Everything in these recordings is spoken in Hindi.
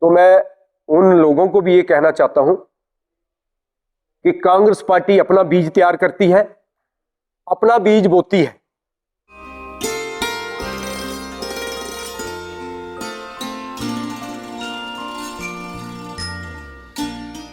तो मैं उन लोगों को भी ये कहना चाहता हूं कि कांग्रेस पार्टी अपना बीज तैयार करती है, अपना बीज बोती है।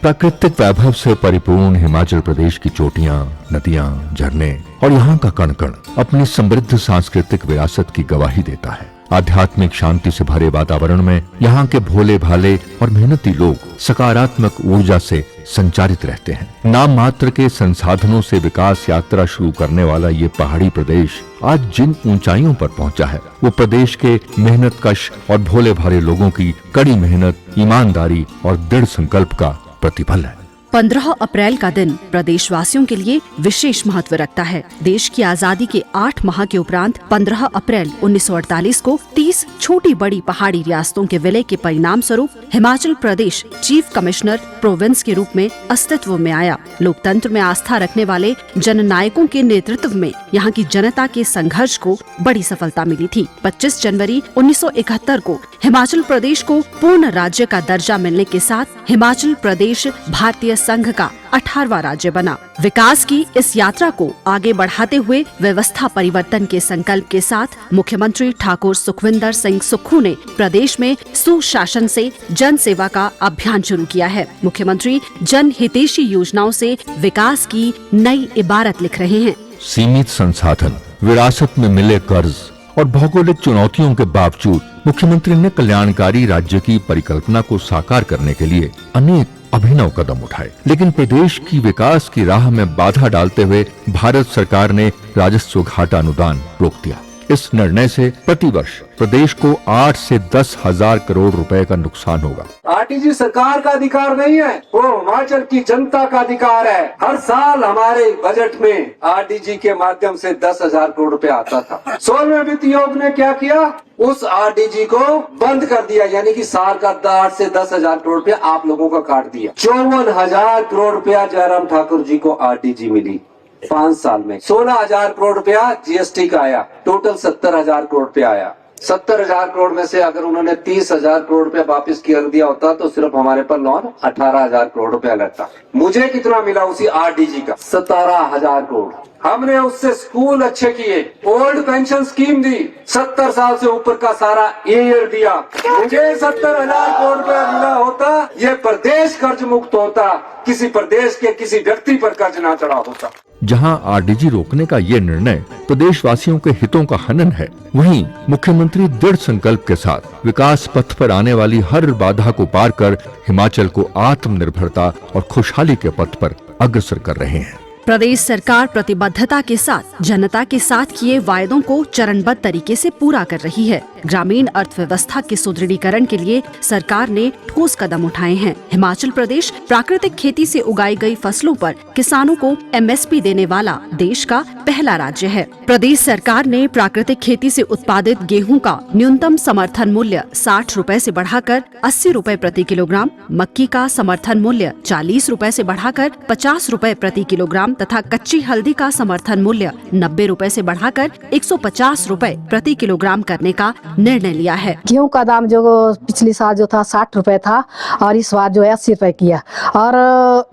प्राकृतिक वैभव से परिपूर्ण हिमाचल प्रदेश की चोटियां, नदियां, झरने और यहाँ का कण कण अपनी समृद्ध सांस्कृतिक विरासत की गवाही देता है। आध्यात्मिक शांति से भरे वातावरण में यहाँ के भोले भाले और मेहनती लोग सकारात्मक ऊर्जा से संचारित रहते हैं। नाम मात्र के संसाधनों से विकास यात्रा शुरू करने वाला ये पहाड़ी प्रदेश आज जिन ऊंचाइयों पर पहुंचा है, वो प्रदेश के मेहनतकश और भोले भाले लोगों की कड़ी मेहनत, ईमानदारी और दृढ़ संकल्प का प्रतिफल है। 15 अप्रैल का दिन प्रदेशवासियों के लिए विशेष महत्व रखता है। देश की आजादी के 8 माह के उपरांत 15 अप्रैल 1948 को 30 छोटी बड़ी पहाड़ी रियासतों के विलय के परिणाम स्वरूप Himachal Pradesh chief commissioner province के रूप में अस्तित्व में आया। लोकतंत्र में आस्था रखने वाले जननायकों के नेतृत्व में यहाँ की जनता के संघर्ष को बड़ी सफलता मिली थी। 25 जनवरी 1971 को हिमाचल प्रदेश को पूर्ण राज्य का दर्जा मिलने के साथ हिमाचल प्रदेश भारतीय संघ का 18वां राज्य बना। विकास की इस यात्रा को आगे बढ़ाते हुए व्यवस्था परिवर्तन के संकल्प के साथ मुख्यमंत्री ठाकुर सुखविंदर सिंह सुक्खू ने प्रदेश में सुशासन से जन सेवा का अभियान शुरू किया है। मुख्यमंत्री जन हितैषी योजनाओं से विकास की नई इबारत लिख रहे हैं। सीमित संसाधन, विरासत में मिले कर्ज और भौगोलिक चुनौतियों के बावजूद मुख्यमंत्री ने कल्याणकारी राज्य की परिकल्पना को साकार करने के लिए अनेक अभिनव कदम उठाए, लेकिन प्रदेश की विकास की राह में बाधा डालते हुए भारत सरकार ने राजस्व घाटा अनुदान रोक दिया। इस निर्णय से प्रतिवर्ष प्रदेश को 8 से 10 हजार करोड़ रुपए का नुकसान होगा। आरटीजी सरकार का अधिकार नहीं है, वो हिमाचल की जनता का अधिकार है। हर साल हमारे बजट में आरटीजी के माध्यम से 10,000 करोड़ रुपए आता था। 16वें वित्त आयोग ने क्या किया, उस आरटीजी को बंद कर दिया, यानी कि साल का 8 से 10,000 करोड़ रुपया आप लोगों का काट दिया। 54,000 करोड़ रुपया जयराम ठाकुर जी को आरटीजी मिली 5 साल में। 16,000 करोड़ रुपया जीएसटी का आया, टोटल 70,000 करोड़ रुपया आया। 70,000 करोड़ में से अगर उन्होंने 30,000 करोड़ रुपया वापस कर दिया होता तो सिर्फ हमारे पर लोन 18,000 करोड़ रुपया लगता। मुझे कितना मिला उसी आरटीजी का? 17,000 करोड़। हमने उससे स्कूल अच्छे किए, ओल्ड पेंशन स्कीम दी, 70 साल से ऊपर का सारा ईयर दिया। मुझे 70,000 करोड़ रुपया मिला होता, ये प्रदेश कर्ज मुक्त होता, किसी प्रदेश के किसी व्यक्ति पर कर्ज ना चढ़ा होता। जहां आरटीजी रोकने का ये निर्णय प्रदेशवासियों के हितों का हनन है, वहीं मुख्यमंत्री दृढ़ संकल्प के साथ विकास पथ पर आने वाली हर बाधा को पार कर हिमाचल को आत्मनिर्भरता और खुशहाली के पथ पर अग्रसर कर रहे हैं। प्रदेश सरकार प्रतिबद्धता के साथ जनता के साथ किए वायदों को चरणबद्ध तरीके से पूरा कर रही है। ग्रामीण अर्थव्यवस्था के सुदृढ़ीकरण के लिए सरकार ने ठोस कदम उठाए हैं। हिमाचल प्रदेश प्राकृतिक खेती से उगाई गई फसलों पर किसानों को एमएसपी देने वाला देश का पहला राज्य है। प्रदेश सरकार ने प्राकृतिक खेती से उत्पादित गेहूं का न्यूनतम समर्थन मूल्य 60 रुपए से बढ़ाकर 80 रुपए प्रति किलोग्राम, मक्की का समर्थन मूल्य 40 रुपए से बढ़ाकर 50 रुपए प्रति किलोग्राम तथा कच्ची हल्दी का समर्थन मूल्य 90 रुपए से बढ़ाकर 150 रुपए प्रति किलोग्राम करने का निर्णय लिया है। गेहूं का दाम जो पिछली साल जो था 60 रुपए था और इस बार जो है 80 रुपए किया, और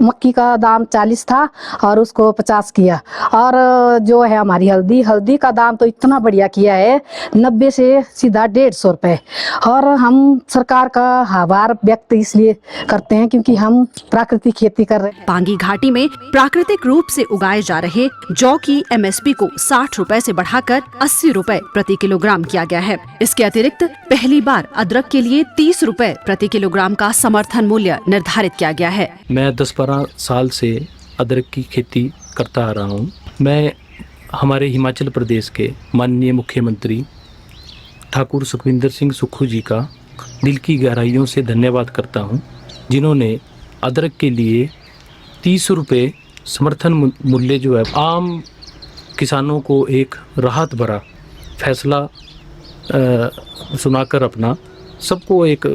मक्की का दाम 40 था और उसको 50 किया, और जो है हमारी हल्दी का दाम तो इतना बढ़िया किया है 90 से सीधा 150 रुपए। और हम सरकार का आभार व्यक्त इसलिए करते हैं क्योंकि हम प्राकृतिक खेती कर रहे हैं। पांगी घाटी में प्राकृतिक रूप से उगाए जा रहे जौ की एमएसपी को 60 रुपए से बढ़ाकर 80 रुपए प्रति किलोग्राम किया गया है। इसके अतिरिक्त पहली बार अदरक के लिए 30 रुपए प्रति किलोग्राम का समर्थन मूल्य निर्धारित किया गया है। मैं 10-12 साल से अदरक की खेती करता आ रहा हूँ। मैं हमारे हिमाचल प्रदेश के माननीय मुख्यमंत्री ठाकुर सुखविंदर सिंह सुक्खू जी का दिल की गहराइयों से धन्यवाद करता हूँ, जिन्होंने अदरक के लिए 30 रुपये समर्थन मूल्य जो है आम किसानों को एक राहत भरा फैसला सुनाकर अपना सबको एक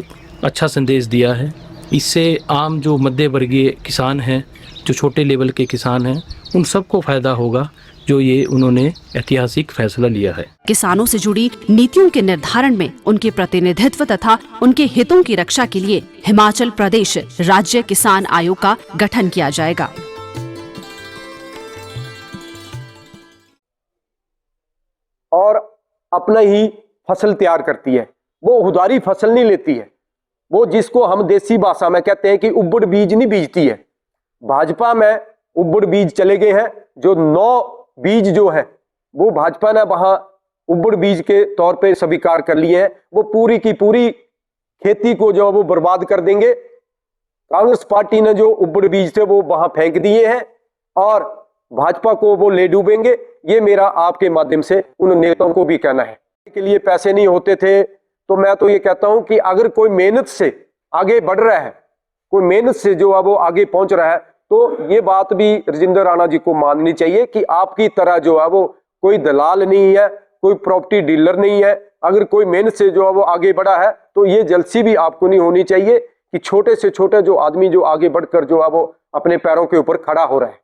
अच्छा संदेश दिया है। इससे आम जो मध्य वर्गीय किसान हैं, जो छोटे लेवल के किसान हैं, उन सबको फ़ायदा होगा, जो ये उन्होंने ऐतिहासिक फैसला लिया है। किसानों से जुड़ी नीतियों के निर्धारण में उनके प्रतिनिधित्व तथा उनके हितों की रक्षा के लिए हिमाचल प्रदेश राज्य किसान आयोग का गठन किया जाएगा। और अपना ही फसल तैयार करती है, वो उधारी फसल नहीं लेती है, वो जिसको हम देसी भाषा में कहते हैं कि उबड़ बीज नहीं बीजती है। भाजपा में उबड़ बीज चले गए हैं, जो 9 बीज जो है वो भाजपा ने वहां उबड़ बीज के तौर पे स्वीकार कर लिए हैं। वो पूरी की पूरी खेती को जो वो बर्बाद कर देंगे। कांग्रेस पार्टी ने जो उबड़ बीज थे वो वहां फेंक दिए हैं और भाजपा को वो ले डूबेंगे। ये मेरा आपके माध्यम से उन नेताओं को भी कहना है। के लिए पैसे नहीं होते थे, तो मैं तो ये कहता हूं कि अगर कोई मेहनत से आगे बढ़ रहा है, कोई मेहनत से जो है वो आगे पहुंच रहा है, तो ये बात भी राजेंद्र राणा जी को माननी चाहिए कि आपकी तरह जो है वो कोई दलाल नहीं है, कोई प्रॉपर्टी डीलर नहीं है। अगर कोई मेहनत से जो है वो आगे बढ़ा है, तो ये जलसी भी आपको नहीं होनी चाहिए कि छोटे से छोटे जो आदमी जो आगे बढ़कर जो है वो अपने पैरों के ऊपर खड़ा हो रहा है।